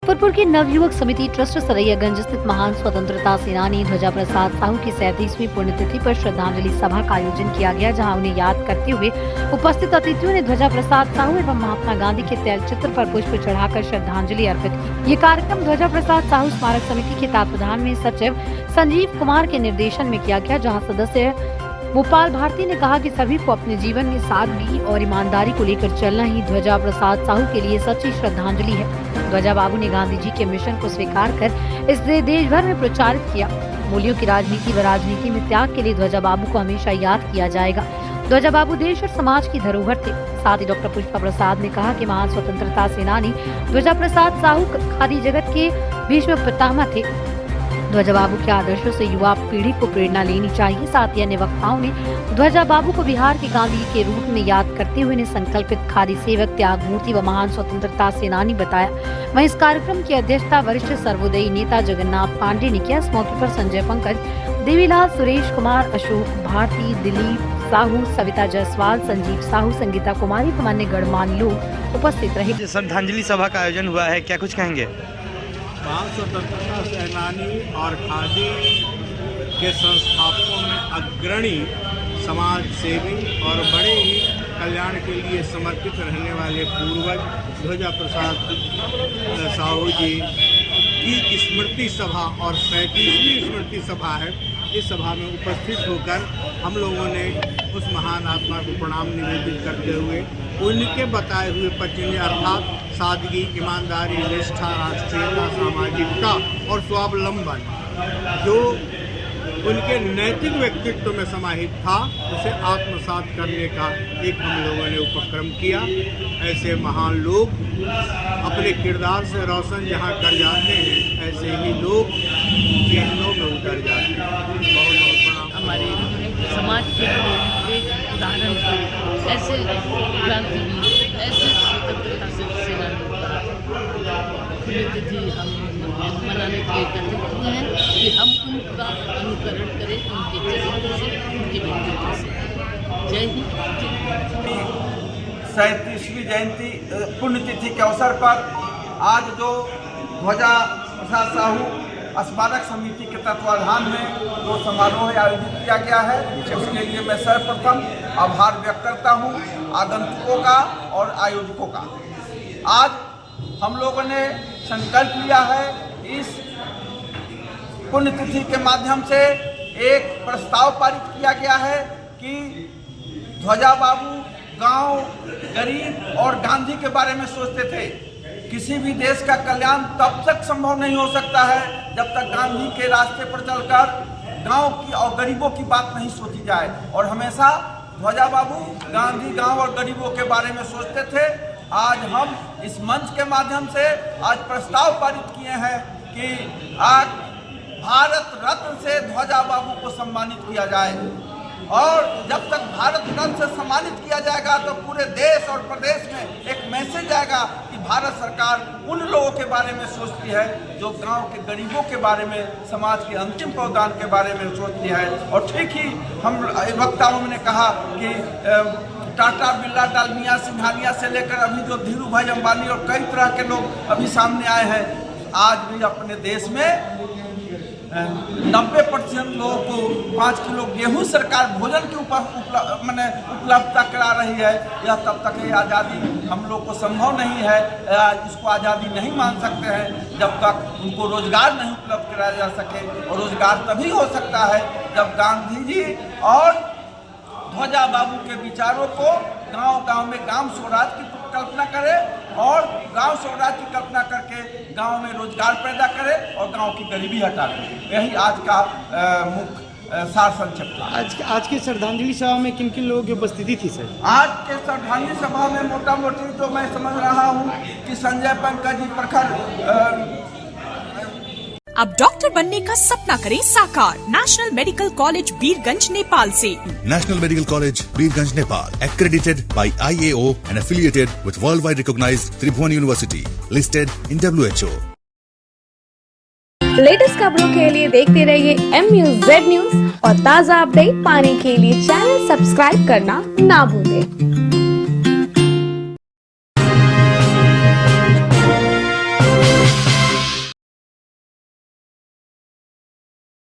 फूलपुर की नवयुवक समिति ट्रस्ट सरैयागंज स्थित महान स्वतंत्रता सेनानी ध्वजा प्रसाद साहू की 37वीं पुण्यतिथि पर श्रद्धांजलि सभा का आयोजन किया गया, जहां उन्हें याद करते हुए उपस्थित अतिथियों ने ध्वजा प्रसाद साहू एवं महात्मा गांधी के तैल चित्र पर पुष्प चढ़ाकर श्रद्धांजलि अर्पित की। ये कार्यक्रम ध्वजा प्रसाद साहू स्मारक समिति के तत्वावधान में सचिव संजीव कुमार के निर्देशन में किया गया, जहाँ सदस्य गोपाल भारती ने कहा कि सभी को अपने जीवन में सादगी और ईमानदारी को लेकर चलना ही ध्वजा प्रसाद साहू के लिए सच्ची श्रद्धांजलि है। ध्वजा बाबू ने गांधी जी के मिशन को स्वीकार कर इसे देश भर में प्रचारित किया। मूल्यों की राजनीति व राजनीति में त्याग के लिए ध्वजा बाबू को हमेशा याद किया जाएगा। ध्वजा बाबू देश और समाज की धरोहर थे। साथ ही डॉक्टर पुष्पा प्रसाद ने कहा कि महान स्वतंत्रता सेनानी ध्वजा प्रसाद साहू खादी जगत के भीष्म पितामह थे। ध्वजा बाबू के आदर्शों से युवा पीढ़ी को प्रेरणा लेनी चाहिए। साथ ही अन्य वक्ताओं ने ध्वजा बाबू को बिहार के गांधी के रूप में याद करते हुए संकल्पित खादी सेवक, त्याग मूर्ति व महान स्वतंत्रता सेनानी बताया। वहीं इस कार्यक्रम की अध्यक्षता वरिष्ठ सर्वोदयी नेता जगन्नाथ पांडे ने किया। इस मौके पर संजय पंकज, देवीलाल, सुरेश कुमार, अशोक भारती, दिलीप साहू, सविता जायसवाल, संजीव साहू, संगीता कुमारी व अन्य गणमान्य लोग उपस्थित रहे। श्रद्धांजलि सभा का आयोजन हुआ है, क्या कुछ कहेंगे? महान स्वतंत्रता सेनानी और खादी के संस्थापकों में अग्रणी समाज सेवी और बड़े ही कल्याण के लिए समर्पित रहने वाले पूर्वज ध्वजा प्रसाद साहू जी की स्मृति सभा और 37वीं स्मृति सभा है। इस सभा में उपस्थित होकर हम लोगों ने उस महान आत्मा को प्रणाम निवेदित करते हुए उनके बताए हुए पचन्य अर्थात सादगी, ईमानदारी, निष्ठा, राष्ट्रीयता, सामाजिकता और स्वावलंबन जो उनके नैतिक व्यक्तित्व में समाहित था, उसे आत्मसात करने का एक हम लोगों ने उपक्रम किया। ऐसे महान लोग अपने किरदार से रोशन जहाँ कर जाते हैं, ऐसे ही लोग जेलों में उतर जाते हैं। बहुत प्रणाम। हमारे समाज के एक उदाहरण थे ऐसे क्रांतिवीर, ऐसे स्वतंत्रता सेनानी पुण्यतिथि हम मनाने के लिए एकत्रित हुए हैं कि हम उनका अनुकरण करें, उनके चरित्र से, उनके व्यक्तित्व से। जय हिंद। 37वीं जयंती पुण्यतिथि के अवसर पर आज जो ध्वजा प्रसाद साहू स्मारक समिति के तत्वाधान में जो समारोह आयोजित किया गया है, उसके लिए मैं सर्वप्रथम आभार व्यक्त करता हूं आगंतुकों का और आयोजकों का। आज हम लोगों ने संकल्प लिया है, इस पुण्यतिथि के माध्यम से एक प्रस्ताव पारित किया गया है कि ध्वजा बाबू गांव, गरीब और गांधी के बारे में सोचते थे। किसी भी देश का कल्याण तब तक संभव नहीं हो सकता है जब तक गांधी के रास्ते पर चलकर गांव की और गरीबों की बात नहीं सोची जाए। और हमेशा ध्वजा बाबू गांधी, गांव और गरीबों के बारे में सोचते थे। आज हम इस मंच के माध्यम से आज प्रस्ताव पारित किए हैं कि आज भारत रत्न से ध्वजा बाबू को सम्मानित किया जाए। और जब तक भारत रत्न से सम्मानित किया जाएगा तो पूरे देश और प्रदेश में एक मैसेज आएगा कि भारत सरकार उन लोगों के बारे में सोचती है जो गांव के गरीबों के बारे में, समाज के अंतिम प्रावधान के बारे में सोचती है। और ठीक ही हम वक्ताओं ने कहा कि टाटा, बिरला, डालमिया, सिंघानिया से लेकर अभी जो धीरू भाई अंबानी और कई तरह के लोग अभी सामने आए हैं, आज भी अपने देश में 90% लोगों को 5 किलो गेहूं सरकार भोजन के उपलब्धता करा रही है। यह तब तक ये आज़ादी हम लोग को संभव नहीं है, इसको आज़ादी नहीं मान सकते हैं जब तक उनको रोजगार नहीं उपलब्ध कराया जा सके। और रोजगार तभी हो सकता है जब गांधी जी और ध्वजा बाबू के विचारों को गांव-गांव में ग्राम स्वराज की कल्पना करे और गांव स्वराज की कल्पना करके गांव में रोजगार पैदा करे और गांव की गरीबी हटा दे। यही आज का मुख्य सार संक्षेप था। आज की श्रद्धांजलि सभा में किन किन लोगों की उपस्थिति थी सर? आज के श्रद्धांजलि सभा में मोटा मोटी तो मैं समझ रहा हूँ कि संजय पंकज जी, प्रखर। अब डॉक्टर बनने का सपना करें साकार national medical college Birgunj Nepal से। National Medical College, Birganj, Nepal, accredited by IAO and affiliated with worldwide recognized Tribhuvan University, listed in WHO. Latest खबरों के लिए देखते रहिए MUZ न्यूज और ताज़ा अपडेट पाने के लिए चैनल सब्सक्राइब करना ना भूलें।